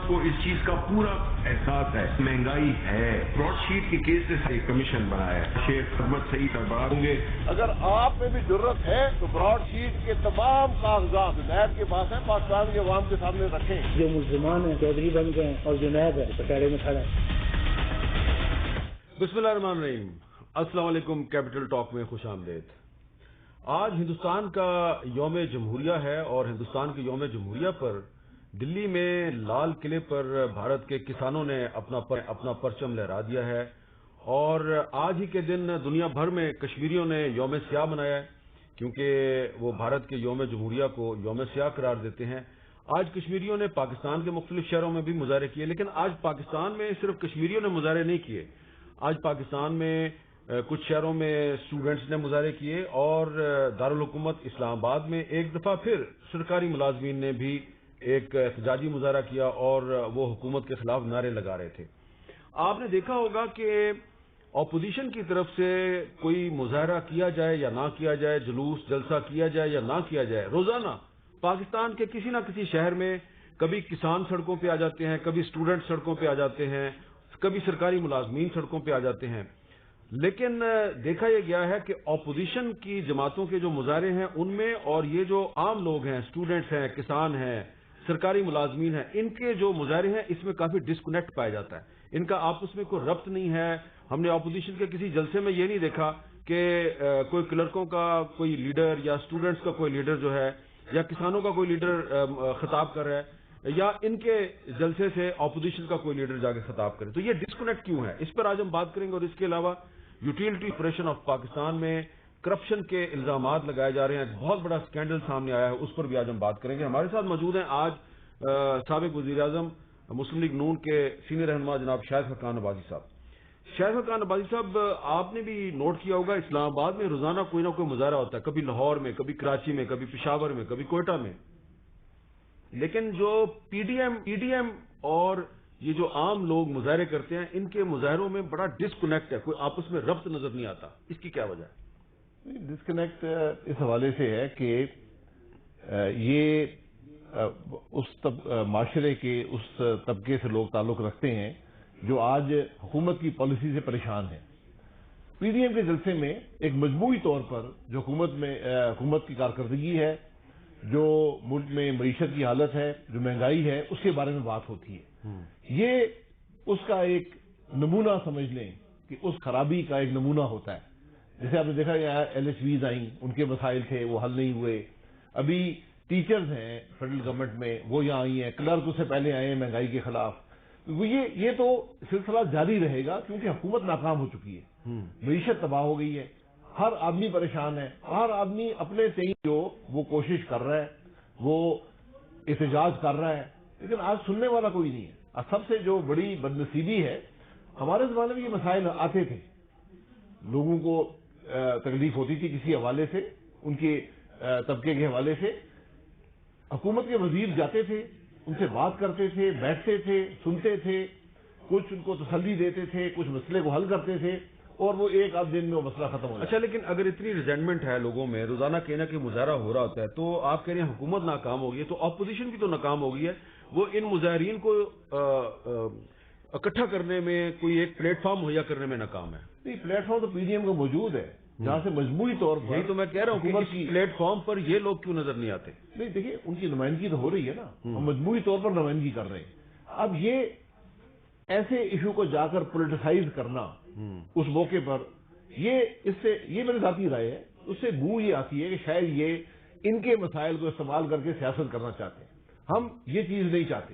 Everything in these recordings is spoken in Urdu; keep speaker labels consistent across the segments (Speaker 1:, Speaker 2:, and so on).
Speaker 1: کو اس چیز کا پورا احساس ہے، مہنگائی ہے۔ براڈ شیٹ کے کیس سے کمیشن بنایا ہے، شیخ خدمت صحیح سربراہ ہوں گے۔
Speaker 2: اگر آپ میں بھی ضرورت ہے تو براڈ شیٹ کے تمام کاغذات نیب کے پاس ہیں، پاکستان کے عوام کے سامنے رکھیں۔
Speaker 3: جو ملزمان ہیں چودھری بن گئے ہیں اور جو نیب ہے پٹیرے میں کھڑا ہے۔
Speaker 4: بسم اللہ الرحمن الرحیم، السلام علیکم، کیپٹل ٹاک میں خوش آمدید۔ آج ہندوستان کا یوم جمہوریہ ہے اور ہندوستان کے یوم جمہوریہ پر دلی میں لال قلعے پر بھارت کے کسانوں نے اپنا پرچم لہرا دیا ہے، اور آج ہی کے دن دنیا بھر میں کشمیریوں نے یوم سیاہ منایا ہے، کیونکہ وہ بھارت کے یوم جمہوریہ کو یوم سیاہ قرار دیتے ہیں۔ آج کشمیریوں نے پاکستان کے مختلف شہروں میں بھی مظاہرے کیے، لیکن آج پاکستان میں صرف کشمیریوں نے مظاہرے نہیں کیے، آج پاکستان میں کچھ شہروں میں اسٹوڈنٹس نے مظاہرے کیے، اور دارالحکومت اسلام آباد میں ایک دفعہ پھر سرکاری ملازمین نے بھی ایک احتجاجی مظاہرہ کیا اور وہ حکومت کے خلاف نعرے لگا رہے تھے۔ آپ نے دیکھا ہوگا کہ اپوزیشن کی طرف سے کوئی مظاہرہ کیا جائے یا نہ کیا جائے، جلوس جلسہ کیا جائے یا نہ کیا جائے، روزانہ پاکستان کے کسی نہ کسی شہر میں کبھی کسان سڑکوں پہ آ جاتے ہیں، کبھی اسٹوڈنٹ سڑکوں پہ آ جاتے ہیں، کبھی سرکاری ملازمین سڑکوں پہ آ جاتے ہیں۔ لیکن دیکھا یہ گیا ہے کہ اپوزیشن کی جماعتوں کے جو مظاہرے ہیں ان میں اور یہ جو عام لوگ ہیں، اسٹوڈنٹس ہیں، کسان ہیں، سرکاری ملازمین ہیں، ان کے جو مظاہرے ہیں اس میں کافی ڈسکنیکٹ پایا جاتا ہے، ان کا آپس میں کوئی ربط نہیں ہے۔ ہم نے اپوزیشن کے کسی جلسے میں یہ نہیں دیکھا کہ کوئی کلرکوں کا کوئی لیڈر یا اسٹوڈنٹس کا کوئی لیڈر جو ہے یا کسانوں کا کوئی لیڈر خطاب کر رہا ہے، یا ان کے جلسے سے اپوزیشن کا کوئی لیڈر جا کے خطاب کرے۔ تو یہ ڈسکنیکٹ کیوں ہے، اس پر آج ہم بات کریں گے، اور اس کے علاوہ یوٹیلٹی کارپوریشن آف پاکستان میں کرپشن کے الزامات لگائے جا رہے ہیں، ایک بہت بڑا اسکینڈل سامنے آیا ہے، اس پر بھی آج ہم بات کریں گے۔ ہمارے ساتھ موجود ہیں آج سابق وزیر اعظم مسلم لیگ نون کے سینئر رہنما جناب شاہد خاقان عباسی صاحب۔ شاہد خاقان عباسی صاحب، آپ نے بھی نوٹ کیا ہوگا اسلام آباد میں روزانہ کوئی نہ کوئی مظاہرہ ہوتا ہے، کبھی لاہور میں، کبھی کراچی میں، کبھی پشاور میں، کبھی کوئٹہ میں، لیکن جو پی ڈی ایم اور یہ جو عام لوگ مظاہرے کرتے ہیں ان کے مظاہروں میں بڑا ڈسکنیکٹ ہے، کوئی آپس میں ربط نظر نہیں آتا، اس کی کیا وجہ ہے؟
Speaker 2: ڈسکنیکٹ اس حوالے سے ہے کہ یہ اس معاشرے کے اس طبقے سے لوگ تعلق رکھتے ہیں جو آج حکومت کی پالیسی سے پریشان ہیں۔ پی ڈی ایم کے جلسے میں ایک مجموعی طور پر جو حکومت کی کارکردگی ہے، جو ملک میں معیشت کی حالت ہے، جو مہنگائی ہے، اس کے بارے میں بات ہوتی ہے۔ یہ اس کا ایک نمونہ سمجھ لیں کہ اس خرابی کا ایک نمونہ ہوتا ہے۔ جیسے آپ نے دیکھا ایل ایچ ویز آئیں، ان کے مسائل تھے، وہ حل نہیں ہوئے۔ ابھی ٹیچرز ہیں فیڈرل گورنمنٹ میں، وہ یہاں آئی ہیں، کلرک اس سے پہلے آئے ہیں مہنگائی کے خلاف۔ یہ تو سلسلہ جاری رہے گا کیونکہ حکومت ناکام ہو چکی ہے، معیشت تباہ ہو گئی ہے، ہر آدمی پریشان ہے، ہر آدمی اپنے تئیں جو وہ کوشش کر رہا ہے، وہ احتجاج کر رہا ہے، لیکن آج سننے والا کوئی نہیں ہے۔ اور سب سے جو بڑی بدنصیبی ہے، ہمارے زمانے میں یہ مسائل آتے تھے، لوگوں کو تکلیف ہوتی تھی کسی حوالے سے، ان کے طبقے کے حوالے سے، حکومت کے وزیر جاتے تھے، ان سے بات کرتے تھے، بیٹھتے تھے، سنتے تھے، کچھ ان کو تسلی دیتے تھے، کچھ مسئلے کو حل کرتے تھے، اور وہ ایک آدھ دن میں وہ مسئلہ ختم ہو جاتا ہے۔
Speaker 4: اچھا، لیکن اگر اتنی ریزینٹمنٹ ہے لوگوں میں، روزانہ کہیں نہ کہیں مظاہرہ ہو رہا ہوتا ہے، تو آپ کہہ رہے ہیں حکومت ناکام ہو گئی ہے، تو اپوزیشن بھی تو ناکام ہو گئی ہے، وہ ان مظاہرین کو اکٹھا کرنے میں، کوئی ایک پلیٹ فارم مہیا کرنے میں ناکام ہے۔
Speaker 2: نہیں، پلیٹ فارم تو پی ڈی ایم کا موجود ہے، جہاں سے مجموعی طور پر،
Speaker 4: یہی تو میں کہہ رہا ہوں کہ اس پلیٹ فارم پر یہ لوگ کیوں نظر نہیں آتے؟
Speaker 2: نہیں، دیکھیے ان کی نمائندگی تو ہو رہی ہے نا، ہم مجموعی طور پر نمائندگی کر رہے ہیں۔ اب یہ ایسے ایشو کو جا کر پولیٹیسائز کرنا اس موقع پر، یہ میری ذاتی رائے ہے، اس سے بو یہ آتی ہے کہ شاید یہ ان کے مسائل کو استعمال کر کے سیاست کرنا چاہتے ہیں۔ ہم یہ چیز نہیں چاہتے،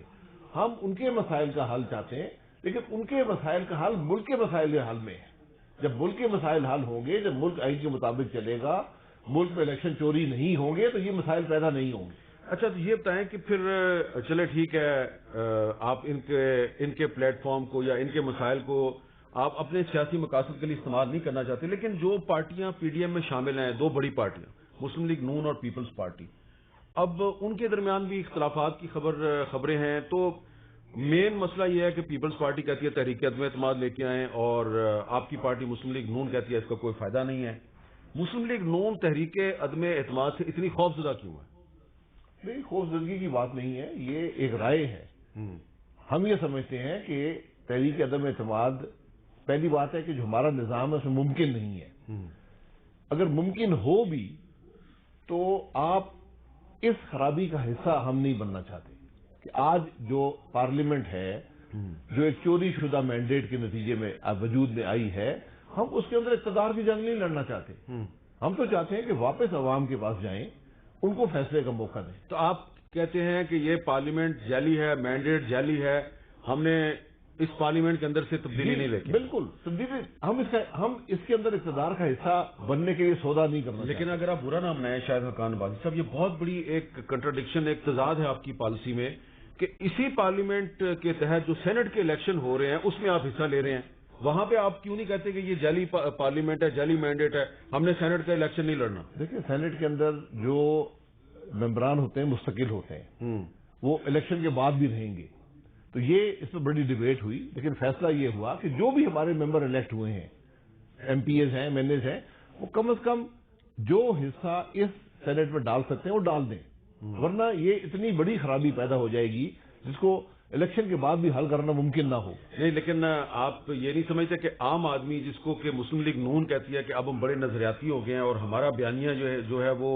Speaker 2: ہم ان کے مسائل کا حل چاہتے ہیں، لیکن ان کے مسائل کا حل ملک کے مسائل کے حل میں ہے۔ جب ملک کے مسائل حل ہوں گے، جب ملک آئین کے مطابق چلے گا، ملک میں الیکشن چوری نہیں ہوں گے، تو یہ مسائل پیدا نہیں ہوں گے۔
Speaker 4: اچھا، تو یہ بتائیں کہ پھر چلے ٹھیک ہے، آپ ان کے پلیٹ فارم کو یا ان کے مسائل کو آپ اپنے سیاسی مقاصد کے لیے استعمال نہیں کرنا چاہتے، لیکن جو پارٹیاں پی ڈی ایم میں شامل ہیں، دو بڑی پارٹیاں مسلم لیگ نون اور پیپلز پارٹی، اب ان کے درمیان بھی اختلافات کی خبریں ہیں، تو مین مسئلہ یہ ہے کہ پیپلز پارٹی کہتی ہے تحریک عدم اعتماد لے کے آئیں، اور آپ کی پارٹی مسلم لیگ نون کہتی ہے اس کا کوئی فائدہ نہیں ہے۔ مسلم لیگ نون تحریک عدم اعتماد سے اتنی خوفزدہ کیوں ہے؟
Speaker 2: نہیں، خوفزدگی کی بات نہیں ہے، یہ ایک رائے ہے۔ ہم یہ سمجھتے ہیں کہ تحریک عدم اعتماد پہلی بات ہے کہ جو ہمارا نظام ہے اس میں ممکن نہیں ہے. اگر ممکن ہو بھی تو آپ اس خرابی کا حصہ ہم نہیں بننا چاہتے کہ آج جو پارلیمنٹ ہے جو ایک چوری شدہ مینڈیٹ کے نتیجے میں وجود میں آئی ہے، ہم اس کے اندر اقتدار کی جنگ نہیں لڑنا چاہتے. ہم تو چاہتے ہیں کہ واپس عوام کے پاس جائیں، ان کو فیصلے کا موقع دیں.
Speaker 4: تو آپ کہتے ہیں کہ یہ پارلیمنٹ جعلی ہے، مینڈیٹ جعلی ہے، ہم نے اس پارلیمنٹ کے اندر سے تبدیلی نہیں لیکن
Speaker 2: بالکل تبدیلی ہم اس کے اندر اقتدار کا حصہ بننے کے لیے سودا نہیں کرنا
Speaker 4: لیکن اگر آپ برا نہ منائیں شاہد حقان بازی صاحب، یہ بہت بڑی ایک کنٹراڈکشن، ایک تضاد ہے آپ کی پالیسی میں کہ اسی پارلیمنٹ کے تحت جو سینٹ کے الیکشن ہو رہے ہیں اس میں آپ حصہ لے رہے ہیں، وہاں پہ آپ کیوں نہیں کہتے کہ یہ جعلی پارلیمنٹ ہے، جعلی مینڈیٹ ہے، ہم نے سینٹ کا الیکشن نہیں لڑنا؟
Speaker 2: دیکھیں سینٹ کے اندر جو ممبران ہوتے ہیں مستقل ہوتے ہیں، وہ الیکشن کے بعد بھی رہیں گے. تو یہ اس میں بڑی ڈیبیٹ ہوئی، لیکن فیصلہ یہ ہوا کہ جو بھی ہمارے ممبر الیکٹ ہوئے ہیں، ایم پی ایز ہیں، ایم ایل ایز ہیں، وہ کم از کم جو حصہ اس سینٹ میں ڈال سکتے ہیں وہ ڈال دیں، ورنہ یہ اتنی بڑی خرابی پیدا ہو جائے گی جس کو الیکشن کے بعد بھی حل کرنا ممکن نہ ہو.
Speaker 4: نہیں، لیکن آپ یہ نہیں سمجھتے کہ عام آدمی جس کو کہ مسلم لیگ نون کہتی ہے کہ اب ہم بڑے نظریاتی ہو گئے ہیں اور ہمارا بیانیہ جو ہے وہ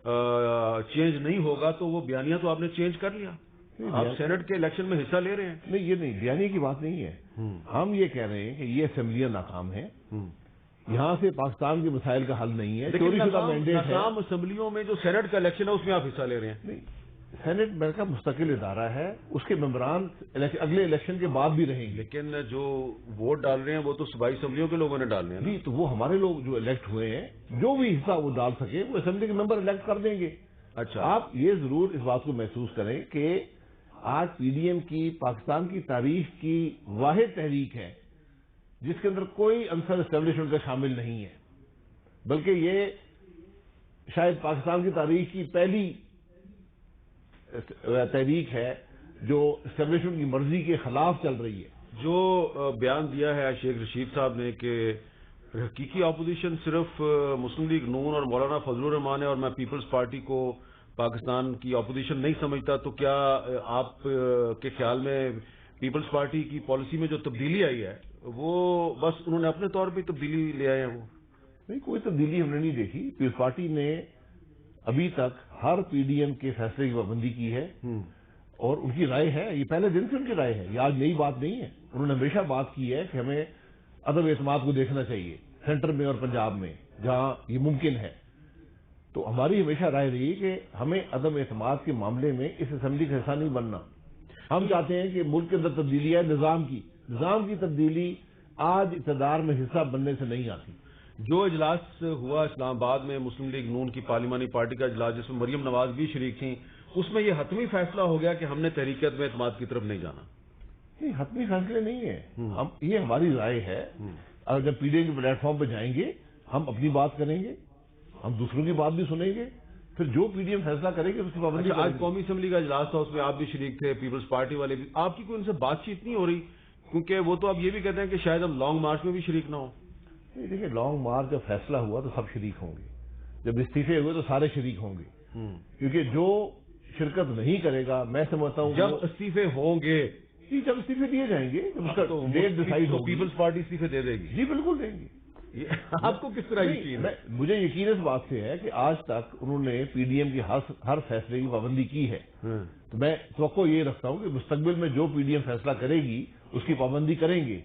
Speaker 4: چینج نہیں ہوگا، تو وہ بیانیہ تو آپ نے چینج کر لیا، آپ سینٹ کے الیکشن میں حصہ لے رہے ہیں؟
Speaker 2: نہیں، یہ نہیں، بیانی کی بات نہیں ہے. ہم یہ کہہ رہے ہیں کہ یہ اسمبلیاں ناکام ہیں، یہاں سے پاکستان کے مسائل کا حل نہیں ہے. چوری شدہ مینڈیٹ ہے.
Speaker 4: ناکام اسمبلیوں میں جو سینٹ کا الیکشن ہے اس میں آپ حصہ لے رہے ہیں؟
Speaker 2: نہیں، سینٹ میں کا مستقل ادارہ ہے، اس کے ممبران اگلے الیکشن کے بعد بھی رہیں گے.
Speaker 4: لیکن جو ووٹ ڈال رہے ہیں وہ تو صوبائی اسمبلیوں کے لوگوں نے ڈالنے ہیں.
Speaker 2: جی، تو وہ ہمارے لوگ جو الیکٹ ہوئے ہیں جو بھی حصہ وہ ڈال سکے وہ اسمبلی کے ممبر الیکٹ کر دیں گے.
Speaker 4: اچھا،
Speaker 2: آپ یہ ضرور اس بات کو محسوس کریں کہ آج پی ڈی ایم کی پاکستان کی تاریخ کی واحد تحریک ہے جس کے اندر کوئی عنصر اسٹیبلشمنٹ کا شامل نہیں ہے، بلکہ یہ شاید پاکستان کی تاریخ کی پہلی تحریک ہے جو اسٹیبلشمنٹ کی مرضی کے خلاف چل رہی ہے.
Speaker 4: جو بیان دیا ہے شیخ رشید صاحب نے کہ حقیقی اپوزیشن صرف مسلم لیگ نون اور مولانا فضل الرحمان ہے اور میں پیپلز پارٹی کو پاکستان کی اپوزیشن نہیں سمجھتا، تو کیا آپ کے خیال میں پیپلز پارٹی کی پالیسی میں جو تبدیلی آئی ہے وہ بس انہوں نے اپنے طور پہ تبدیلی لے آئے ہیں؟ وہ
Speaker 2: نہیں، کوئی تبدیلی ہم نے نہیں دیکھی. پیپلز پارٹی نے ابھی تک ہر پی ڈی ایم کے فیصلے کی پابندی کی ہے اور ان کی رائے ہے، یہ پہلے دن سے ان کی رائے ہے، یہ آج نئی بات نہیں ہے. انہوں نے ہمیشہ بات کی ہے کہ ہمیں عدم اعتماد کو دیکھنا چاہیے سینٹر میں اور پنجاب میں جہاں یہ ممکن ہے. تو ہماری ہمیشہ رائے رہی کہ ہمیں عدم اعتماد کے معاملے میں اس اسمبلی کا حصہ نہیں بننا. ہم چاہتے ہیں کہ ملک کے اندر تبدیلی ہے، نظام کی تبدیلی آج اقتدار میں حصہ بننے سے نہیں آتی.
Speaker 4: جو اجلاس ہوا اسلام آباد میں مسلم لیگ نون کی پارلیمانی پارٹی کا اجلاس جس میں مریم نواز بھی شریک تھیں، اس میں یہ حتمی فیصلہ ہو گیا کہ ہم نے تحریک عدم اعتماد کی طرف نہیں جانا؟
Speaker 2: نہیں، حتمی فیصلے نہیں ہے، یہ ہماری رائے ہے. اور جب پی ڈی ایم کے پلیٹ فارم پہ جائیں گے ہم اپنی بات کریں گے، ہم دوسروں کی بات بھی سنیں گے، پھر جو پی ڈی ایم فیصلہ کرے گے اس کی پابندی.
Speaker 4: آج قومی اسمبلی کا اجلاس تھا، اس میں آپ بھی شریک تھے، پیپلز پارٹی والے بھی. آپ کی کوئی ان سے بات چیت نہیں ہو رہی؟ کیونکہ وہ تو اب یہ بھی کہتے ہیں کہ شاید ہم لانگ مارچ میں بھی شریک نہ ہوں.
Speaker 2: دیکھیے، لانگ مارچ جب فیصلہ ہوا تو سب شریک ہوں گے، جب استعفے ہوئے تو سارے شریک ہوں گے، کیونکہ جو شرکت نہیں کرے گا میں سمجھتا ہوں
Speaker 4: جب استعفے ہوں گے،
Speaker 2: جب استعفے دیے جائیں گے، جب اس کا ڈیٹ ڈیسائیڈ ہو،
Speaker 4: پیپلز پارٹی استعفے دے دے گی.
Speaker 2: جی بالکل دیں گے.
Speaker 4: آپ کو کس طرح یقین ہے؟
Speaker 2: مجھے یقین اس بات سے ہے کہ آج تک انہوں نے پی ڈی ایم کی ہر فیصلے کی پابندی کی ہے. تو میں توقع یہ رکھتا ہوں کہ مستقبل میں جو پی ڈی ایم فیصلہ کرے گی اس کی پابندی کریں گے.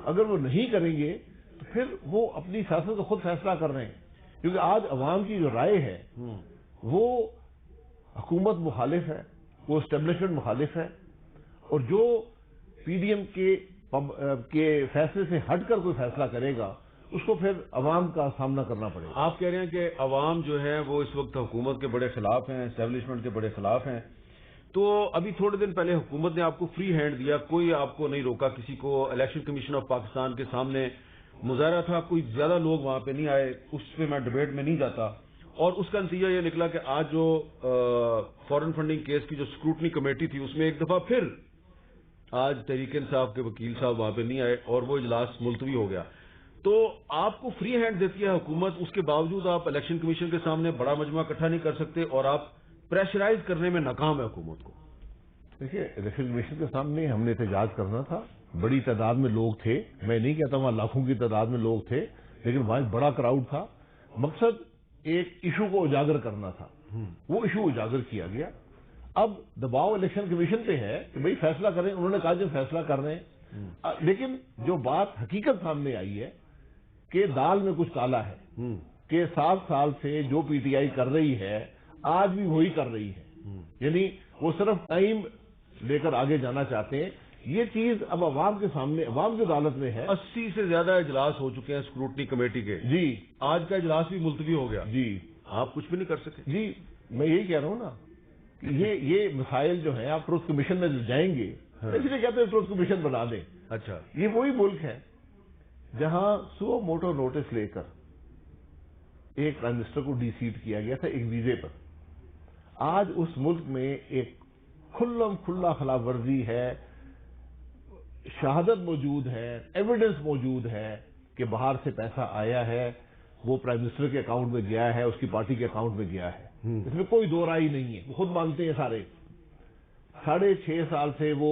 Speaker 2: اگر وہ نہیں کریں گے تو پھر وہ اپنی سیاست کو خود فیصلہ کر رہے ہیں، کیونکہ آج عوام کی جو رائے ہے وہ حکومت مخالف ہے، وہ اسٹیبلشمنٹ مخالف ہے، اور جو پی ڈی ایم کے فیصلے سے ہٹ کر کوئی فیصلہ کرے گا اس کو پھر عوام کا سامنا کرنا پڑے گا.
Speaker 4: آپ کہہ رہے ہیں کہ عوام جو ہے وہ اس وقت حکومت کے بڑے خلاف ہیں، اسٹیبلشمنٹ کے بڑے خلاف ہیں. تو ابھی تھوڑے دن پہلے حکومت نے آپ کو فری ہینڈ دیا، کوئی آپ کو نہیں روکا، کسی کو الیکشن کمیشن آف پاکستان کے سامنے مظاہرہ تھا، کوئی زیادہ لوگ وہاں پہ نہیں آئے، اس پہ میں ڈیبیٹ میں نہیں جاتا. اور اس کا نتیجہ یہ نکلا کہ آج جو فورن فنڈنگ کیس کی جو اسکروٹنی کمیٹی تھی اس میں ایک دفعہ پھر آج تحریک انصاف کے وکیل صاحب وہاں پہ نہیں آئے اور وہ اجلاس ملتوی ہو گیا. تو آپ کو فری ہینڈ دیتی ہے حکومت، اس کے باوجود آپ الیکشن کمیشن کے سامنے بڑا مجمع اکٹھا نہیں کر سکتے اور آپ پریشرائز کرنے میں ناکام ہے حکومت کو.
Speaker 2: دیکھیے الیکشن کمیشن کے سامنے ہم نے احتجاج کرنا تھا، بڑی تعداد میں لوگ تھے، میں نہیں کہتا وہاں لاکھوں کی تعداد میں لوگ تھے، لیکن وہاں ایک بڑا کراؤڈ تھا، مقصد ایک ایشو کو اجاگر کرنا تھا، وہ ایشو اجاگر کیا گیا۔ اب دباؤ الیکشن کمیشن پہ ہے کہ بھئی فیصلہ کریں، انہوں نے کہا جو فیصلہ کر رہے ہیں، لیکن جو بات حقیقت سامنے آئی ہے کہ دال میں کچھ کالا ہے، کہ 7 سال سے جو پی ٹی آئی کر رہی ہے آج بھی وہی کر رہی ہے، یعنی وہ صرف ٹائم لے کر آگے جانا چاہتے ہیں۔ یہ چیز اب عوام کے سامنے، عوام کی عدالت میں ہے۔
Speaker 4: 80 سے زیادہ اجلاس ہو چکے ہیں اسکروٹنی کمیٹی کے،
Speaker 2: جی
Speaker 4: آج کا اجلاس بھی ملتوی ہو گیا،
Speaker 2: جی
Speaker 4: آپ کچھ بھی نہیں کر سکے۔
Speaker 2: جی میں یہی کہہ رہا ہوں نا کہ یہ مسائل جو ہیں آپ ٹروتھ کمیشن میں جائیں گے، اس لیے کہتے ہیں ٹروتھ کمیشن بنا دیں۔
Speaker 4: اچھا،
Speaker 2: یہ وہی ملک ہے جہاں سو موٹو نوٹس لے کر ایک پرائم منسٹر کو ڈی سیٹ کیا گیا تھا ایک ویزے پر۔ آج اس ملک میں ایک کھلا خلاف ورزی ہے، شہادت موجود ہے، ایویڈنس موجود ہے کہ باہر سے پیسہ آیا ہے، وہ پرائم منسٹر کے اکاؤنٹ میں گیا ہے، اس کی پارٹی کے اکاؤنٹ میں گیا ہے، اس میں کوئی دو رائے نہیں ہے، وہ خود مانتے ہیں سارے۔ 6.5 سال سے وہ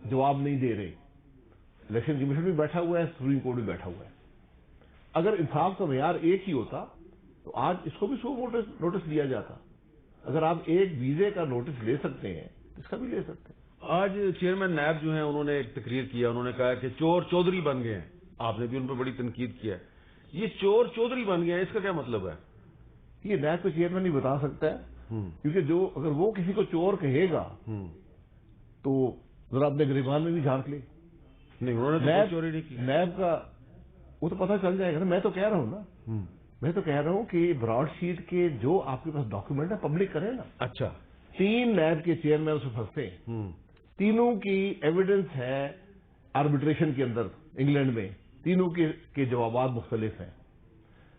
Speaker 2: جواب نہیں دے رہے، الیکشن کمیشن بھی بیٹھا ہوا ہے، سپریم کورٹ بھی بیٹھا ہوا ہے۔ اگر انصاف کا معیار ایک ہی ہوتا تو آج اس کو بھی 100 نوٹس دیا جاتا۔ اگر آپ ایک ویزے کا نوٹس لے سکتے ہیں اس کا بھی لے سکتے ہیں۔
Speaker 4: آج چیئرمین نیب جو ہیں انہوں نے ایک تقریر کیا، انہوں نے کہا کہ چور چودھری بن گئے ہیں، آپ نے بھی ان پر بڑی تنقید کیا ہے۔ یہ چور چودھری بن گئے ہیں، اس کا کیا مطلب ہے؟
Speaker 2: یہ نیب کا چیئرمین نہیں بتا سکتا ہے، کیونکہ اگر وہ کسی کو چور کہے گا تو ذرا اپنے گریبان میں بھی جھانک لے۔
Speaker 4: نہیں، انہوں نے تو چوری نہیں کی۔
Speaker 2: نیب کا وہ تو پتہ چل جائے گا نا۔ میں تو کہہ رہا ہوں نا، میں تو کہہ رہا ہوں کہ براڈ شیٹ کے جو آپ کے پاس ڈاکیومنٹ ہے پبلک کریں نا۔
Speaker 4: اچھا،
Speaker 2: 3 نیب کے چیئرمین اس میں پھنستے ہیں، تینوں کی ایویڈنس ہے آربیٹریشن کے اندر انگلینڈ میں، تینوں کے جوابات مختلف ہیں۔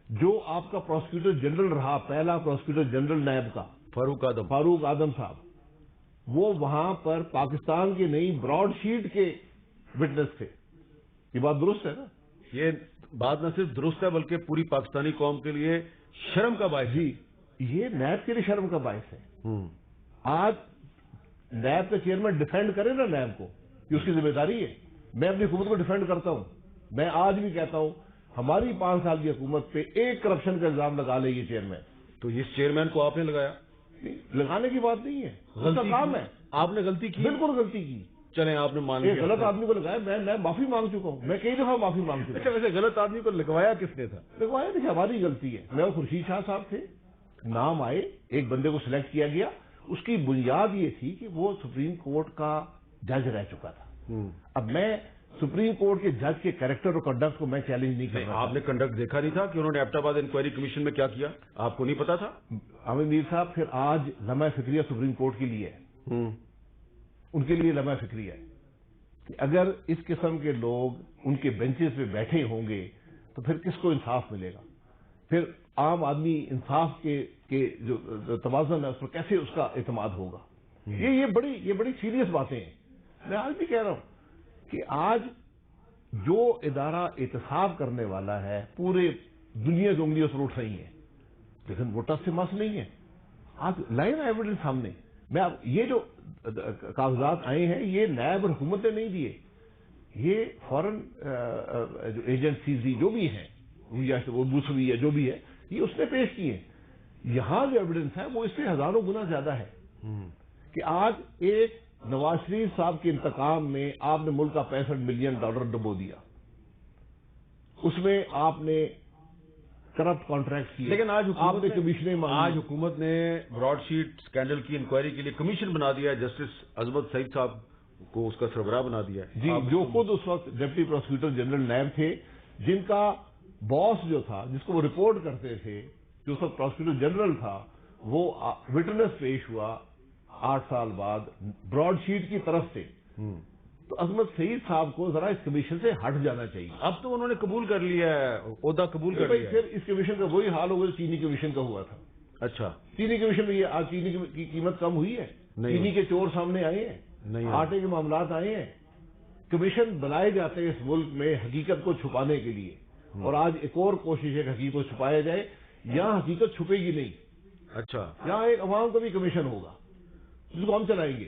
Speaker 2: جو آپ کا پروسیکیوٹر جنرل رہا، پہلا پروسیکیوٹر جنرل نیب کا
Speaker 4: فاروق
Speaker 2: آدم صاحب، وہ وہاں پر پاکستان کے نہیں براڈ شیٹ کے وٹنس تھے۔ یہ بات درست ہے نا؟
Speaker 4: یہ بات نہ صرف درست ہے بلکہ پوری پاکستانی قوم کے لیے شرم کا باعث ہے۔
Speaker 2: جی، یہ نیب کے لیے شرم کا باعث ہے۔ آج نیب کا چیئرمین ڈیفینڈ کرے نا نیب کو، یہ اس کی ذمہ داری ہے۔ میں اپنی حکومت کو ڈیفینڈ کرتا ہوں، میں آج بھی کہتا ہوں ہماری 5 سال کی حکومت پہ ایک کرپشن کا الزام لگا لے یہ چیئرمین۔
Speaker 4: تو اس چیئرمین کو آپ نے لگایا؟
Speaker 2: لگانے کی بات نہیں ہے، اس کا کام ہے۔
Speaker 4: آپ نے غلطی کی؟
Speaker 2: بالکل غلطی کی۔
Speaker 4: چلیں، آپ نے مان
Speaker 2: ایک
Speaker 4: لیا،
Speaker 2: غلط آدمی کو لگایا، میں معافی مانگ چکا ہوں، میں کئی دفعہ معافی مانگ چکا ہوں۔
Speaker 4: اچھا، ویسے غلط آدمی کو لگوایا کس نے تھا؟
Speaker 2: لگوایا دیکھیے ہماری غلطی ہے۔ میں خورشید شاہ صاحب تھے، نام آئے، ایک بندے کو سلیکٹ کیا گیا، اس کی بنیاد یہ تھی کہ وہ سپریم کورٹ کا جج رہ چکا تھا۔ اب میں سپریم کورٹ کے جج کے کریکٹر اور کنڈکٹ کو میں چیلنج نہیں کر رہا۔
Speaker 4: آپ نے کنڈکٹ دیکھا نہیں تھا کہ انہوں نے ایبٹ آباد انکوائری کمیشن میں کیا کیا؟ آپ کو نہیں پتا تھا؟
Speaker 2: عامر میر صاحب، پھر آج لمحہ فکریہ سپریم کورٹ کے لیے ہے، ان کے لیے لمحہ فکریہ ہے کہ اگر اس قسم کے لوگ ان کے بینچز پہ بیٹھے ہوں گے تو پھر کس کو انصاف ملے گا؟ پھر عام آدمی انصاف کے جو توازن ہے اس پر کیسے اس کا اعتماد ہوگا؟ یہ بڑی سیریس باتیں ہیں۔ میں آج بھی کہہ رہا ہوں کہ آج جو ادارہ احتساب کرنے والا ہے پورے دنیا کی انگلیوں سے اٹھ رہی ہے، لیکن وہ ٹس سے مس نہیں ہے۔ آج لائے نا ایویڈنس سامنے۔ یہ جو کاغذات آئے ہیں یہ نیب اور حکومت نے نہیں دیے، یہ فورن جو ایجنسیز جو بھی ہیں، وہ موسوی ہے جو بھی ہے، یہ اس نے پیش کیے ہیں۔ یہاں جو ایویڈنس ہے وہ اس سے ہزاروں گنا زیادہ ہے کہ آج ایک نواز شریف صاحب کے انتقام میں آپ نے ملک کا $65 ملین ڈبو دیا، اس میں آپ نے کرپٹ کانٹریکٹ کیے،
Speaker 4: لیکن آج
Speaker 2: حکومت
Speaker 4: نے براڈ شیٹ سکینڈل کی انکوائری کے لیے کمیشن بنا دیا ہے، جسٹس عظمت سعید صاحب کو اس کا سربراہ بنا دیا ہے۔
Speaker 2: جی، جو خود اس وقت ڈپٹی پروسیکیوٹر جنرل نیب تھے، جن کا باس جو تھا، جس کو وہ رپورٹ کرتے تھے، جو اس وقت پروسیکیوٹر جنرل تھا، وہ وٹنس پیش ہوا 8 سال بعد براڈ شیٹ کی طرف سے۔ تو عظمت سعید صاحب کو ذرا اس کمیشن سے ہٹ جانا چاہیے۔
Speaker 4: اب تو انہوں نے قبول کر لیا ہے، عہدہ قبول کر لیا ہے۔
Speaker 2: پھر اس کمیشن کا وہی حال ہوگا جو چینی کمیشن کا ہوا تھا۔
Speaker 4: اچھا،
Speaker 2: چینی کمیشن میں آج چینی کی قیمت کم ہوئی ہے؟ چینی کے چور سامنے آئے ہیں، آٹے کے معاملات آئے ہیں۔ کمیشن بنائے جاتے ہیں اس ملک میں حقیقت کو چھپانے کے لیے، اور آج ایک اور کوشش ہے کہ حقیقت کو چھپایا جائے۔ یہاں حقیقت چھپے گی نہیں،
Speaker 4: اچھا،
Speaker 2: یہاں ایک عوام کا بھی کمیشن ہوگا جس کو ہم چلائیں گے۔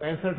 Speaker 2: $65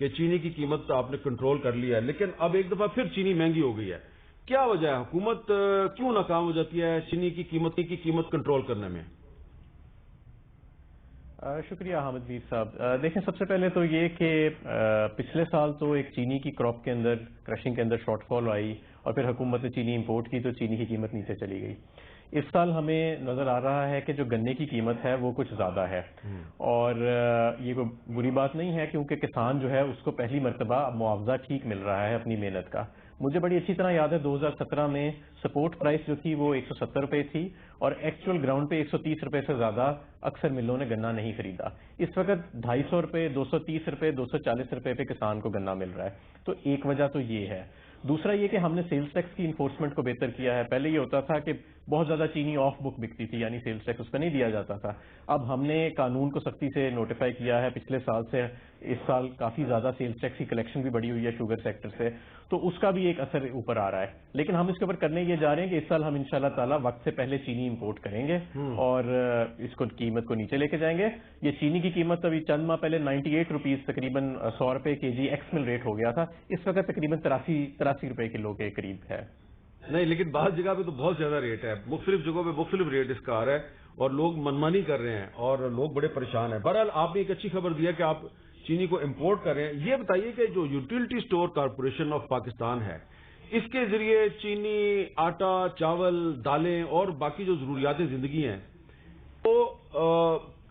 Speaker 4: کہ چینی کی قیمت آپ نے کنٹرول کر لیا ہے، لیکن اب ایک دفعہ پھر چینی مہنگی ہو گئی ہے. کیا وجہ ہے؟ حکومت کیوں ناکام ہو جاتی ہے چینی کی قیمت کنٹرول کرنے میں؟
Speaker 5: شکریہ حامد میر صاحب. دیکھیں، سب سے پہلے تو یہ کہ پچھلے سال تو ایک چینی کی کراپ کے اندر، کرشنگ کے اندر شارٹ فال آئی اور پھر حکومت نے چینی امپورٹ کی تو چینی کی قیمت نیچے چلی گئی. اس سال ہمیں نظر آ رہا ہے کہ جو گنے کی قیمت ہے وہ کچھ زیادہ ہے، اور یہ کوئی بری بات نہیں ہے کیونکہ کسان جو ہے اس کو پہلی مرتبہ معاوضہ ٹھیک مل رہا ہے اپنی محنت کا. مجھے بڑی اچھی طرح یاد ہے 2017 میں سپورٹ پرائس جو تھی وہ 170 روپے تھی اور ایکچوئل گراؤنڈ پہ 130 روپے سے زیادہ اکثر ملوں نے گنا نہیں خریدا. اس وقت 250 روپے، 230 روپے، 240 روپے پہ کسان کو گنا مل رہا ہے. تو ایک وجہ تو یہ ہے. دوسرا یہ کہ ہم نے سیلز ٹیکس کی انفورسمنٹ کو بہتر کیا ہے. پہلے یہ ہوتا تھا کہ بہت زیادہ چینی آف بک بکتی تھی، یعنی سیلز ٹیکس اس پہ نہیں دیا جاتا تھا. اب ہم نے قانون کو سختی سے نوٹیفائی کیا ہے. پچھلے سال سے اس سال کافی زیادہ سیلز ٹیکس کی کلیکشن بھی بڑی ہوئی ہے شوگر سیکٹر سے، تو اس کا بھی ایک اثر اوپر آ رہا ہے. لیکن ہم اس کے اوپر کرنے یہ جا رہے ہیں کہ اس سال ہم انشاءاللہ تعالیٰ وقت سے پہلے چینی امپورٹ کریں گے اور اس کو قیمت کو نیچے لے کے جائیں گے. یہ چینی کی قیمت ابھی چند ماہ پہلے 98 روپیز تقریباً 100 روپے کے جی ایکس مل ریٹ ہو گیا تھا. اس وقت تقریباً 83 روپے کلو کے قریب ہے.
Speaker 4: نہیں، لیکن بعض جگہ پہ تو بہت زیادہ ریٹ ہے، مختلف جگہوں پہ مختلف ریٹ اس کا آ رہا ہے اور لوگ منمانی کر رہے ہیں اور لوگ بڑے پریشان ہیں. بہرحال آپ نے ایک اچھی خبر دی ہے کہ آپ چینی کو امپورٹ کر رہے ہیں. یہ بتائیے کہ جو utility store corporation of Pakistan ہے، اس کے ذریعے چینی، آٹا، چاول، دالیں اور باقی جو ضروریات زندگی ہیں تو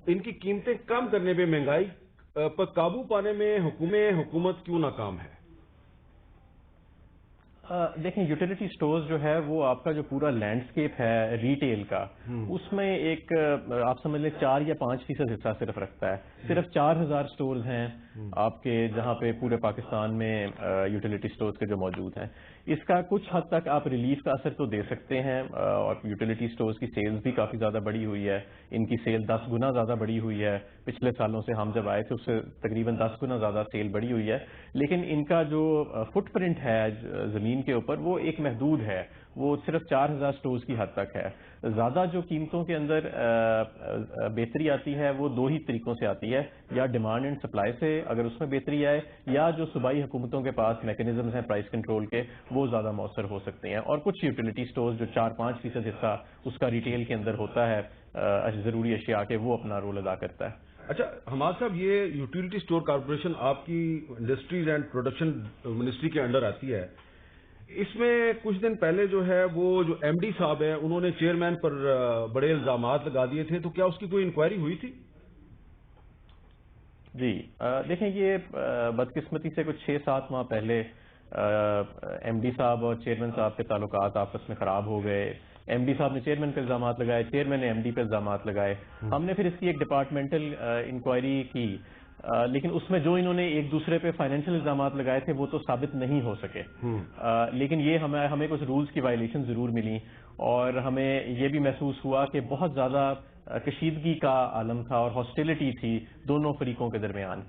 Speaker 4: ان کی قیمتیں کم کرنے پہ، مہنگائی پر قابو پانے میں حکومت کیوں ناکام ہے؟
Speaker 5: دیکھیں، یوٹیلیٹی سٹورز جو ہے وہ آپ کا جو پورا لینڈسکیپ ہے ریٹیل کا، اس میں ایک آپ سمجھ لیں 4 یا 5% حصہ صرف رکھتا ہے. صرف 4000 سٹورز ہیں آپ کے جہاں پہ پورے پاکستان میں یوٹیلیٹی سٹورز کے جو موجود ہیں. اس کا کچھ حد تک آپ ریلیف کا اثر تو دے سکتے ہیں اور یوٹیلیٹی سٹورز کی سیلز بھی کافی زیادہ بڑی ہوئی ہے. ان کی سیل 10 گنا زیادہ بڑی ہوئی ہے پچھلے سالوں سے. ہم جب آئے تھے اس سے تقریباً 10 گنا زیادہ سیل بڑی ہوئی ہے. لیکن ان کا جو فٹ پرنٹ ہے زمین کے اوپر وہ ایک محدود ہے، وہ صرف 4000 سٹورز کی حد تک ہے. زیادہ جو قیمتوں کے اندر بہتری آتی ہے وہ 2 ہی طریقوں سے آتی ہے، یا ڈیمانڈ اینڈ سپلائی سے اگر اس میں بہتری آئے، یا جو صوبائی حکومتوں کے پاس میکینزمز ہیں پرائس کنٹرول کے وہ زیادہ مؤثر ہو سکتے ہیں. اور کچھ یوٹیلیٹی سٹورز جو 4-5% حصہ اس کا ریٹیل کے اندر ہوتا ہے ضروری اشیاء کے، وہ اپنا رول ادا کرتا ہے.
Speaker 4: اچھا حماد صاحب، یہ یوٹیلیٹی سٹور کارپوریشن آپ کی انڈسٹریز اینڈ پروڈکشن منسٹری کے انڈر آتی ہے. اس میں کچھ دن پہلے جو ہے وہ جو ایم ڈی صاحب ہیں انہوں نے چیئرمین پر بڑے الزامات لگا دیے تھے، تو کیا اس کی کوئی انکوائری ہوئی تھی؟
Speaker 5: جی دیکھیں، یہ بدقسمتی سے کچھ 6-7 ماہ پہلے ایم ڈی صاحب اور چیئرمین صاحب کے تعلقات آپس میں خراب ہو گئے. ایم ڈی صاحب نے چیئرمین پہ الزامات لگائے، چیئرمین نے ایم ڈی پہ الزامات لگائے. ہم نے پھر اس کی ایک ڈپارٹمنٹل انکوائری کی، لیکن اس میں جو انہوں نے ایک دوسرے پہ فائنینشیل الزامات لگائے تھے وہ تو ثابت نہیں ہو سکے. لیکن یہ ہمیں کچھ رولز کی وائلیشن ضرور ملی اور ہمیں یہ بھی محسوس ہوا کہ بہت زیادہ کشیدگی کا عالم تھا اور ہاسٹیلٹی تھی دونوں فریقوں کے درمیان.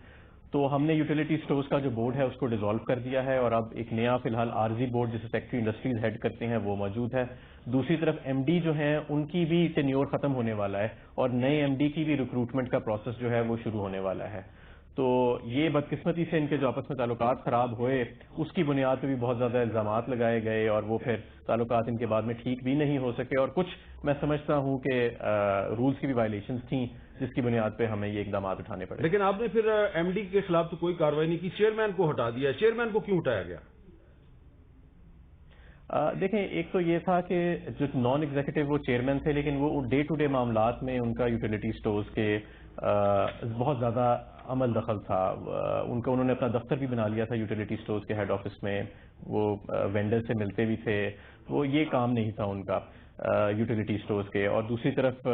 Speaker 5: تو ہم نے یوٹیلیٹی سٹورز کا جو بورڈ ہے اس کو ڈیزالو کر دیا ہے اور اب ایک نیا فی الحال عارضی بورڈ جسے سیکٹری انڈسٹریز ہیڈ کرتے ہیں وہ موجود ہے. دوسری طرف ایم ڈی جو ہیں ان کی بھی ٹینیور ختم ہونے والا ہے اور نئے ایم ڈی کی بھی ریکروٹمنٹ کا پروسیس جو ہے وہ شروع ہونے والا ہے. تو یہ بدقسمتی سے ان کے جو آپس میں تعلقات خراب ہوئے اس کی بنیاد پہ بھی بہت زیادہ الزامات لگائے گئے اور وہ پھر تعلقات ان کے بعد میں ٹھیک بھی نہیں ہو سکے. اور کچھ میں سمجھتا ہوں کہ رولز کی بھی وائلیشنز تھیں جس کی بنیاد پہ ہمیں یہ اقدامات اٹھانے پڑے.
Speaker 4: لیکن آپ نے پھر ایم ڈی کے خلاف تو کوئی کارروائی نہیں کی، چیئرمین کو ہٹا دیا. چیئرمین کو کیوں ہٹایا گیا؟
Speaker 5: دیکھیں، ایک تو یہ تھا کہ جو نان ایگزیکٹو وہ چیئرمین تھے، لیکن وہ ڈے ٹو ڈے معاملات میں ان کا یوٹیلیٹی سٹورز کے بہت زیادہ عمل دخل تھا. انہوں نے اپنا دفتر بھی بنا لیا تھا یوٹیلیٹی سٹورز کے ہیڈ آفس میں، وہ وینڈر سے ملتے بھی تھے. وہ یہ کام نہیں تھا ان کا یوٹیلیٹی سٹورز کے. اور دوسری طرف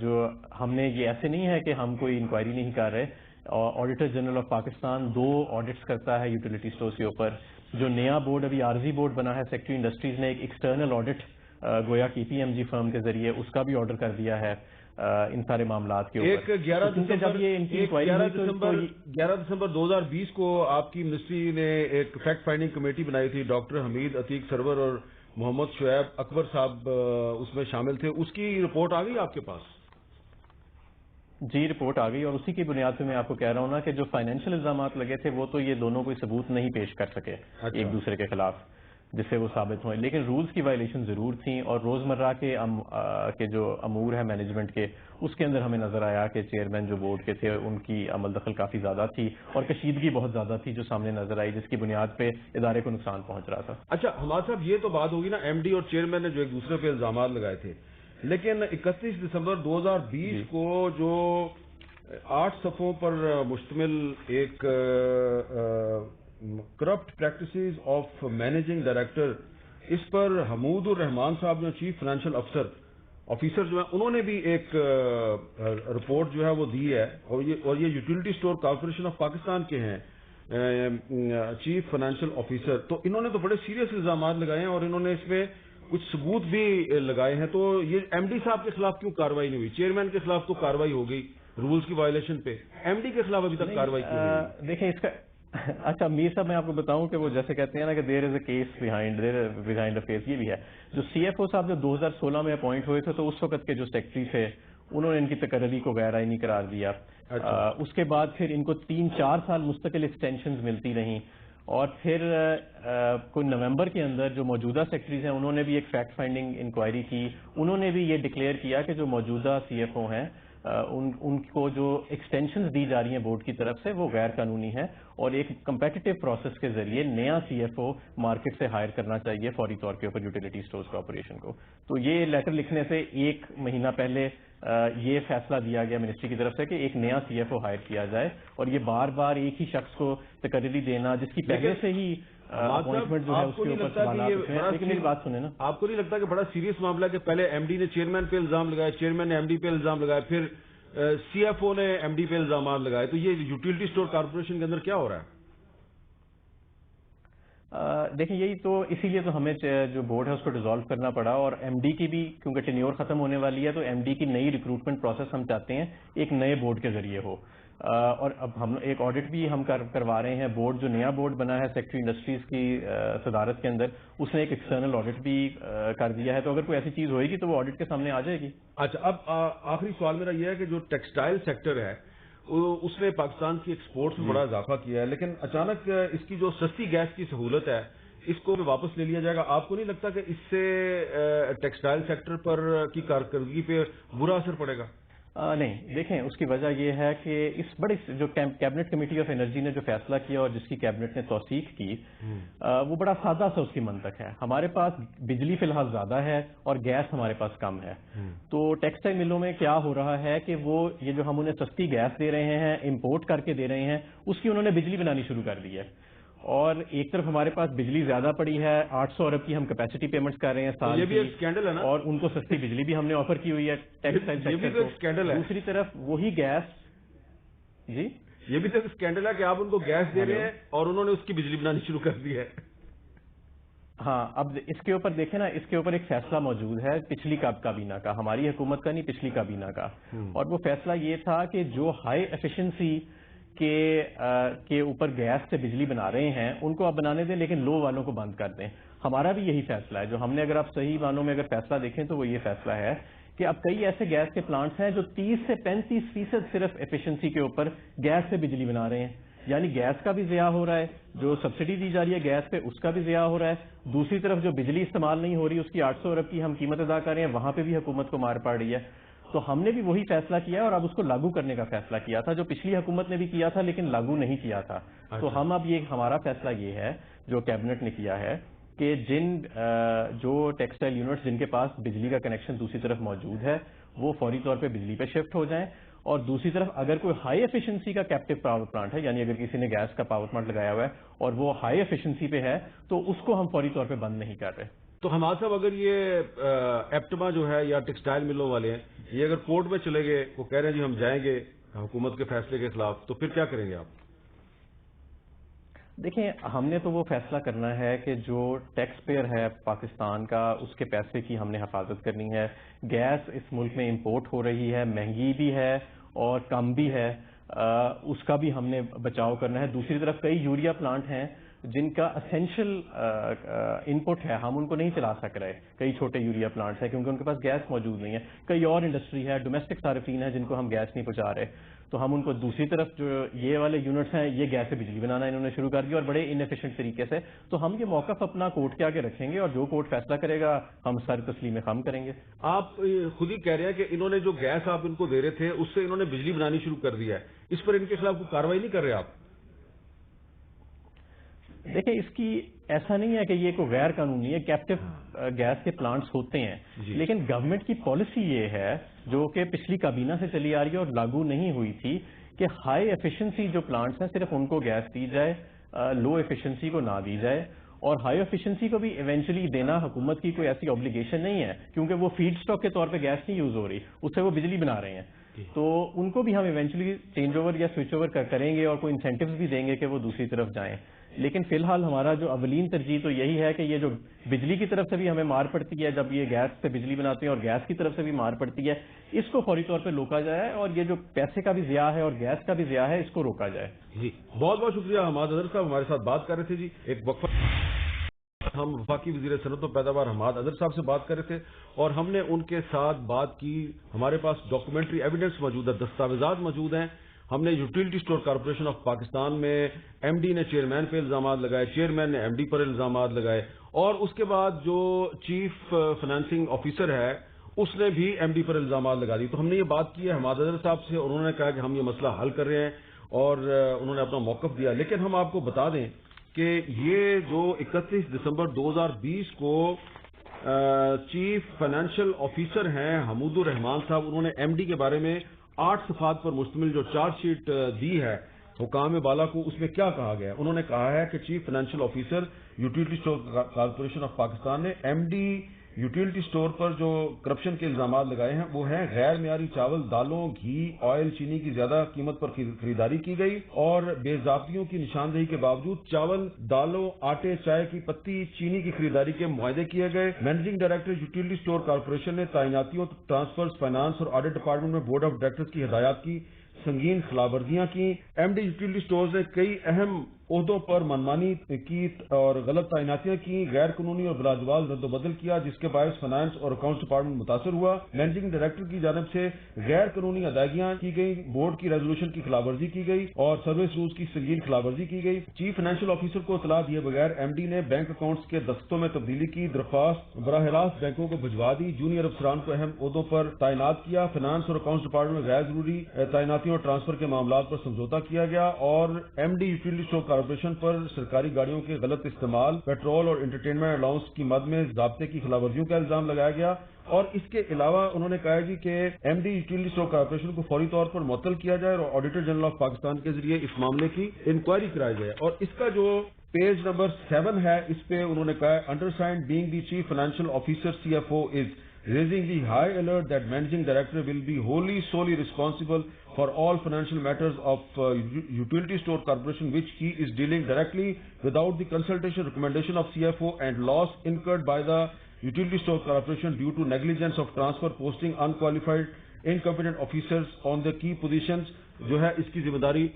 Speaker 5: جو ہم نے یہ ایسے نہیں ہے کہ ہم کوئی انکوائری نہیں کر رہے. Auditor general of Pakistan 2 audits کرتا ہے یوٹیلیٹی سٹورز کے اوپر. جو نیا بورڈ ابھی عارضی بورڈ بنا ہے سیکٹری انڈسٹریز نے ایک ایکسٹرنل آڈٹ گویا کی پی ایم جی فرم کے ذریعے اس کا بھی آرڈر کر دیا ہے ان سارے معاملات کے اوپر.
Speaker 4: 11 دسمبر 2020 کو آپ کی منسٹری نے ایک فیکٹ فائنڈنگ کمیٹی بنائی تھی. ڈاکٹر حمید عتیق سرور اور محمد شعیب اکبر صاحب اس میں شامل تھے. اس کی رپورٹ آ گئی آپ کے پاس؟
Speaker 5: جی رپورٹ آ گئی، اور اسی کی بنیاد پہ میں آپ کو کہہ رہا ہوں نا کہ جو فائنینشیل الزامات لگے تھے وہ تو یہ دونوں کوئی ثبوت نہیں پیش کر سکے ایک دوسرے کے خلاف جس سے وہ ثابت ہوئے، لیکن رولز کی وائلیشن ضرور تھیں، اور روزمرہ کے جو امور ہے مینجمنٹ کے اس کے اندر ہمیں نظر آیا کہ چیئرمین جو بورڈ کے تھے ان کی عمل دخل کافی زیادہ تھی اور کشیدگی بہت زیادہ تھی جو سامنے نظر آئی، جس کی بنیاد پہ ادارے کو نقصان پہنچ رہا تھا۔
Speaker 4: اچھا حماد صاحب، یہ تو بات ہوگی نا ایم ڈی اور چیئرمین نے جو ایک دوسرے پہ الزامات لگائے تھے، لیکن 31 دسمبر 2020 کو جو 8 صفحوں پر مشتمل ایک corrupt practices of managing director, اس پر حمود الرحمان صاحب جو چیف فائنینشیل آفیسر جو ہیں انہوں نے بھی ایک رپورٹ جو ہے وہ دی ہے، اور یہ utility store corporation of Pakistan کے ہیں چیف فائنینشیل آفیسر، تو انہوں نے تو بڑے سیریس الزامات لگائے ہیں اور انہوں نے اس میں کچھ ثبوت بھی لگائے ہیں، تو یہ ایم ڈی صاحب کے خلاف کیوں کارروائی نہیں ہوئی؟ چیئرمین کے خلاف تو کارروائی ہو گئی رولز کی وائلیشن پہ، ایم ڈی کے خلاف ابھی تک کارروائی کیوں نہیں ہوئی؟
Speaker 5: دیکھیں اس کا اچھا میر صاحب میں آپ کو بتاؤں کہ وہ جیسے کہتے ہیں نا کہ there is a case behind a face, یہ بھی ہے۔ جو سی ایف او صاحب جب 2016 میں اپوائنٹ ہوئے تھے تو اس وقت کے جو سیکرٹری تھے انہوں نے ان کی تقرری کو غیر آئینی قرار دیا، اس کے بعد پھر ان کو 3-4 سال مستقل ایکسٹینشنز ملتی رہیں، اور پھر کوئی نومبر کے اندر جو موجودہ سیکرٹریز ہیں انہوں نے بھی ایک فیکٹ فائنڈنگ انکوائری کی، انہوں نے بھی یہ ڈکلیئر کیا کہ جو موجودہ سی ایف او ہیں ان کو جو ایکسٹینشنز دی جا رہی ہیں بورڈ کی طرف سے وہ غیر قانونی ہیں، اور ایک کمپیٹیٹو پروسیس کے ذریعے نیا سی ایف او مارکیٹ سے ہائر کرنا چاہیے فوری طور کے اوپر یوٹیلیٹی اسٹورز کارپوریشن کو۔ تو یہ لیٹر لکھنے سے 1 مہینہ پہلے یہ فیصلہ دیا گیا منسٹری کی طرف سے کہ ایک نیا سی ایف او ہائر کیا جائے، اور یہ بار بار ایک ہی شخص کو تقرری دینا جس کی پہلے سے ہی اپوائنٹمنٹ جو ہے اس کے اوپر سوالات اٹھے ہیں۔ لیکن میری بات سنیں نا،
Speaker 4: آپ کو نہیں لگتا کہ بڑا سیریس معاملہ ہے کہ پہلے ایم ڈی نے چیئرمین پہ الزام لگائے، چیئرمین نے ایم ڈی پہ الزام لگائے، پھر سی ایف او نے ایم ڈی پہ الزامات لگائے، تو یہ یوٹیلیٹی اسٹور کارپوریشن کے اندر کیا ہو رہا ہے؟
Speaker 5: دیکھیں یہی تو اسی لیے تو ہمیں جو بورڈ ہے اس کو ڈیزالو کرنا پڑا، اور ایم ڈی کی بھی کیونکہ ٹینیور ختم ہونے والی ہے تو ایم ڈی کی نئی ریکروٹمنٹ پروسیس ہم چاہتے ہیں ایک نئے بورڈ کے ذریعے ہو، اور اب ہم ایک آڈٹ بھی ہم کروا رہے ہیں۔ بورڈ جو نیا بورڈ بنا ہے سیکرٹری انڈسٹریز کی صدارت کے اندر، اس نے ایک ایکسٹرنل آڈٹ بھی کر دیا ہے، تو اگر کوئی ایسی چیز ہوئے گی تو وہ آڈٹ کے سامنے آ جائے گی۔
Speaker 4: اچھا، اب آخری سوال میرا یہ ہے کہ جو ٹیکسٹائل سیکٹر ہے اس نے پاکستان کی ایکسپورٹس میں بڑا اضافہ کیا ہے، لیکن اچانک اس کی جو سستی گیس کی سہولت ہے اس کو بھی واپس لے لیا جائے گا، آپ کو نہیں لگتا کہ اس سے ٹیکسٹائل سیکٹر پر کی کارکردگی پہ برا اثر پڑے گا؟
Speaker 5: نہیں، دیکھیں اس کی وجہ یہ ہے کہ اس بڑی جو کیبنٹ کمیٹی آف انرجی نے جو فیصلہ کیا اور جس کی کیبنٹ نے توثیق کی وہ بڑا سادہ سا اس کی منطق ہے۔ ہمارے پاس بجلی فی الحال زیادہ ہے اور گیس ہمارے پاس کم ہے، تو ٹیکسٹائل ملوں میں کیا ہو رہا ہے کہ وہ یہ جو ہم انہیں سستی گیس دے رہے ہیں، امپورٹ کر کے دے رہے ہیں، اس کی انہوں نے بجلی بنانی شروع کر دی ہے، اور ایک طرف ہمارے پاس بجلی زیادہ پڑی ہے، 800 ارب کی ہم کیپیسٹی پیمنٹس کر رہے ہیں سال
Speaker 4: یہ بھی ایک اسکینڈل ہے نا،
Speaker 5: اور ان کو سستی بجلی بھی ہم نے آفر کی ہوئی ہے ٹیکسٹائل سیکٹر کو۔ دوسری طرف وہی گیس، جی
Speaker 4: یہ بھی تو ایک اسکینڈل ہے کہ آپ ان کو گیس دے رہے ہیں اور انہوں نے اس کی بجلی بنانی شروع کر دی ہے۔
Speaker 5: ہاں، اب اس کے اوپر دیکھیں نا، اس کے اوپر ایک فیصلہ موجود ہے پچھلی کابینہ کا، ہماری حکومت کا نہیں، پچھلی کابینہ کا، اور وہ فیصلہ یہ تھا کہ جو ہائی ایفیشنسی کے اوپر گیس سے بجلی بنا رہے ہیں ان کو آپ بنانے دیں، لیکن لو والوں کو بند کر دیں۔ ہمارا بھی یہی فیصلہ ہے جو ہم نے، اگر آپ صحیح معنوں میں اگر فیصلہ دیکھیں تو وہ یہ فیصلہ ہے کہ اب کئی ایسے گیس کے پلانٹس ہیں جو 30 سے 35% صرف ایفیشنسی کے اوپر گیس سے بجلی بنا رہے ہیں، یعنی گیس کا بھی ضیاع ہو رہا ہے، جو سبسڈی دی جا رہی ہے گیس پہ اس کا بھی ضیاع ہو رہا ہے، دوسری طرف جو بجلی استعمال نہیں ہو رہی اس کی 800 ارب کی ہم قیمت ادا کر رہے ہیں، وہاں پہ بھی حکومت کو مار پڑ رہی ہے۔ تو ہم نے بھی وہی فیصلہ کیا ہے اور اب اس کو لاگو کرنے کا فیصلہ کیا تھا جو پچھلی حکومت نے بھی کیا تھا لیکن لاگو نہیں کیا تھا۔ تو ہم اب یہ ہمارا فیصلہ یہ ہے جو کیبنٹ نے کیا ہے کہ جو ٹیکسٹائل یونٹس جن کے پاس بجلی کا کنیکشن دوسری طرف موجود ہے وہ فوری طور پہ بجلی پہ شفٹ ہو جائیں، اور دوسری طرف اگر کوئی ہائی ایفیشنسی کا کیپٹیو پاور پلانٹ ہے، یعنی اگر کسی نے گیس کا پاور پلانٹ لگایا ہوا ہے اور وہ ہائی ایفیشنسی پہ ہے تو اس کو ہم فوری طور پہ بند نہیں کر رہے۔
Speaker 4: تو حماد صاحب، اگر یہ ایپٹما جو ہے یا ٹیکسٹائل ملوں والے ہیں یہ اگر کورٹ میں چلے گئے، وہ کہہ رہے ہیں جی ہم جائیں گے حکومت کے فیصلے کے خلاف، تو پھر کیا کریں گے آپ؟
Speaker 5: دیکھیں ہم نے تو وہ فیصلہ کرنا ہے کہ جو ٹیکس پیئر ہے پاکستان کا اس کے پیسے کی ہم نے حفاظت کرنی ہے۔ گیس اس ملک میں امپورٹ ہو رہی ہے، مہنگی بھی ہے اور کم بھی ہے، اس کا بھی ہم نے بچاؤ کرنا ہے۔ دوسری طرف کئی یوریا پلانٹ ہیں جن کا اسینشل انپٹ ہے ہم ان کو نہیں چلا سک رہے. کئی چھوٹے یوریا پلانٹس ہیں کیونکہ ان کے پاس گیس موجود نہیں ہے. کئی اور انڈسٹری ہے, ڈومیسٹک صارفین ہیں جن کو ہم گیس نہیں پہنچا رہے, تو ہم ان کو دوسری طرف جو یہ والے یونٹس ہیں یہ گیس سے بجلی بنانا انہوں نے شروع کر دیا اور بڑے انیفیشینٹ طریقے سے. تو ہم یہ موقف اپنا کورٹ کے آگے رکھیں گے اور جو کورٹ فیصلہ کرے گا ہم سر تسلیم خم کریں گے.
Speaker 4: آپ خود ہی کہہ رہے ہیں کہ انہوں نے جو گیس آپ ان کو دے رہے تھے اس سے انہوں نے بجلی بنانی شروع کر دیا ہے, اس پر ان کے خلاف کوئی کاروائی نہیں کر رہے آپ؟
Speaker 5: دیکھیں اس کی ایسا نہیں ہے کہ یہ کوئی غیر قانونی ہے, کیپٹو گیس کے پلانٹس ہوتے ہیں, لیکن گورنمنٹ کی پالیسی یہ ہے جو کہ پچھلی کابینہ سے چلی آ رہی ہے اور لاگو نہیں ہوئی تھی کہ ہائی ایفیشنسی جو پلانٹس ہیں صرف ان کو گیس دی جائے, لو ایفیشنسی کو نہ دی جائے. اور ہائی ایفیشنسی کو بھی ایونچولی دینا حکومت کی کوئی ایسی آبلیگیشن نہیں ہے کیونکہ وہ فیڈ سٹاک کے طور پہ گیس نہیں یوز ہو رہی, اس سے وہ بجلی بنا رہے ہیں. تو ان کو بھی ہم ایونچولی چینج اوور یا سوئچ اوور کریں گے اور کوئی انسینٹیوز بھی دیں گے کہ وہ دوسری طرف جائیں. لیکن فی الحال ہمارا جو اولین ترجیح تو یہی ہے کہ یہ جو بجلی کی طرف سے بھی ہمیں مار پڑتی ہے جب یہ گیس سے بجلی بناتے ہیں اور گیس کی طرف سے بھی مار پڑتی ہے, اس کو فوری طور پہ روکا جائے اور یہ جو پیسے کا بھی ضیاع ہے اور گیس کا بھی ضیاع ہے اس کو روکا جائے.
Speaker 4: جی بہت بہت شکریہ. حماد اظہر صاحب ہمارے ساتھ بات کر رہے تھے. جی ایک وقفہ, ہم وفاقی وزیر صنعت و پیداوار حماد اظہر صاحب سے بات کر رہے تھے اور ہم نے ان کے ساتھ بات کی. ہمارے پاس ڈاکومنٹری ایویڈنس موجود ہے, دستاویزات موجود ہیں. ہم نے utility store corporation of Pakistan میں ایم ڈی نے چیئرمین پہ الزامات لگائے, چیئرمین نے ایم ڈی پر الزامات لگائے, اور اس کے بعد جو چیف فائنانسنگ آفیسر ہے اس نے بھی ایم ڈی پر الزامات لگا دی. تو ہم نے یہ بات کی ہے حماد اظہر صاحب سے اور انہوں نے کہا کہ ہم یہ مسئلہ حل کر رہے ہیں اور انہوں نے اپنا موقف دیا. لیکن ہم آپ کو بتا دیں کہ یہ جو 31 دسمبر 2020 کو چیف فائنینشیل آفیسر ہیں حمود الرحمان صاحب, انہوں نے ایم ڈی کے بارے میں 8 صفحات پر مشتمل جو چارج شیٹ دی ہے حکام بالا کو, اس میں کیا کہا گیا ہے. انہوں نے کہا ہے کہ chief financial officer utility store corporation of Pakistan نے ایم ڈی یوٹیلٹی اسٹور پر جو کرپشن کے الزامات لگائے ہیں وہ ہیں غیر معیاری چاول, دالوں, گھی, آئل, چینی کی زیادہ قیمت پر خریداری کی گئی اور بے ضابطگیوں کی نشاندہی کے باوجود چاول, دالوں, آٹے, چائے کی پتی, چینی کی خریداری کے معاہدے کیے گئے. Managing director utility store corporation نے تعیناتیوں, ٹرانسفرز, فائنانس اور آڈٹ ڈپارٹمنٹ میں بورڈ آف ڈائریکٹرز کی ہدایات کی سنگین خلاف ورزیاں کی. ایم ڈی یوٹیلٹی اسٹورز نے کئی اہم عہدوں پر منمانی کی اور غلط تعیناتیاں کی, غیر قانونی اور بلاجواز رد و بدل کیا جس کے باعث فائنانس اور اکاؤنٹس ڈپارٹمنٹ متاثر ہوا. مینیجنگ ڈائریکٹر کی جانب سے غیر قانونی ادائیگیاں کی گئی, بورڈ کی ریزولوشن کی خلاف ورزی کی گئی اور سروس رولز کی سنگین خلاف ورزی کی گئی. چیف فائنینشیل آفیسر کو اطلاع دیے بغیر ایم ڈی نے بینک اکاؤنٹس کے دستوں میں تبدیلی کی درخواست براہ راست بینکوں کو بھجوا دی. جونیئر افسران کو اہم عہدوں پر تعینات کیا. فائنانس اور اکاؤنٹس ڈپارٹمنٹ میں غیر ضروری تعیناتیوں اور ٹرانسفر کے معاملات پر سمجھوتا کیا گیا اور M D utility store corporation پر سرکاری گاڑیوں کے غلط استعمال, پیٹرول اور انٹرٹینمنٹ الاؤنس کی مد میں ضابطے کی خلاف ورزیوں کا الزام لگایا گیا. اور اس کے علاوہ انہوں نے کہا جی کہ M D utility store corporation کو فوری طور پر معطل کیا جائے اور آڈیٹر جنرل آف پاکستان کے ذریعے اس معاملے کی انکوائری کرائی جائے. اور اس کا جو پیج نمبر 7 ہے اس پہ انہوں نے کہا undersigned being the chief financial officer C F O as raising the high alert that managing director will be solely responsible for all financial matters of utility store corporation which he is dealing directly without the consultation recommendation of CFO and loss incurred by the utility store corporation due to negligence of transfer posting unqualified incompetent officers on the key positions جو ہے اس کی ذمہ داری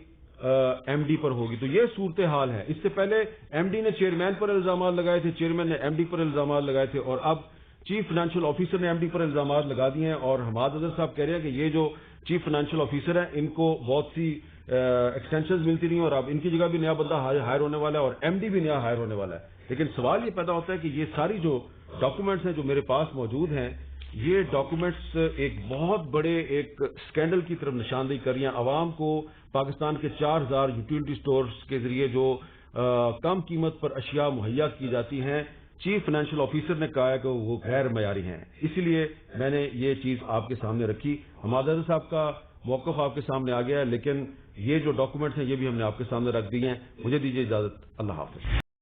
Speaker 4: ایم ڈی پر ہوگی. تو یہ صورتحال ہے. اس سے پہلے ایم ڈی نے چیئرمین پر الزامات لگائے تھے, چیئرمین نے ایم ڈی پر الزامات لگائے تھے اور اب چیف فائنینشیل آفیسر نے ایم ڈی پر الزامات لگا دیے ہیں. اور حماد اظہر صاحب کہہ رہے ہیں کہ یہ جو چیف فائنینشیل آفیسر ہیں ان کو بہت سی ایکسٹینشنز ملتی رہی اور اب ان کی جگہ بھی نیا بندہ ہائر ہونے والا ہے اور ایم ڈی بھی نیا ہائر ہونے والا ہے. لیکن سوال یہ پیدا ہوتا ہے کہ یہ ساری جو ڈاکومنٹس ہیں جو میرے پاس موجود ہیں یہ ڈاکومنٹس ایک بہت بڑے ایک اسکینڈل کی طرف نشاندہی کر رہی ہیں. عوام کو پاکستان کے 4000 یوٹیلٹی اسٹورز کے ذریعے جو کم قیمت پر اشیاء مہیا کی جاتی ہیں چیف فائنینشیل آفیسر نے کہا ہے کہ وہ غیر معیاری ہیں. اسی لیے میں نے یہ چیز آپ کے سامنے رکھی. حماد اظہر صاحب کا موقف آپ کے سامنے آ گیا ہے لیکن یہ جو ڈاکومنٹس ہیں یہ بھی ہم نے آپ کے سامنے رکھ دیے ہیں. مجھے دیجیے اجازت. اللہ حافظ.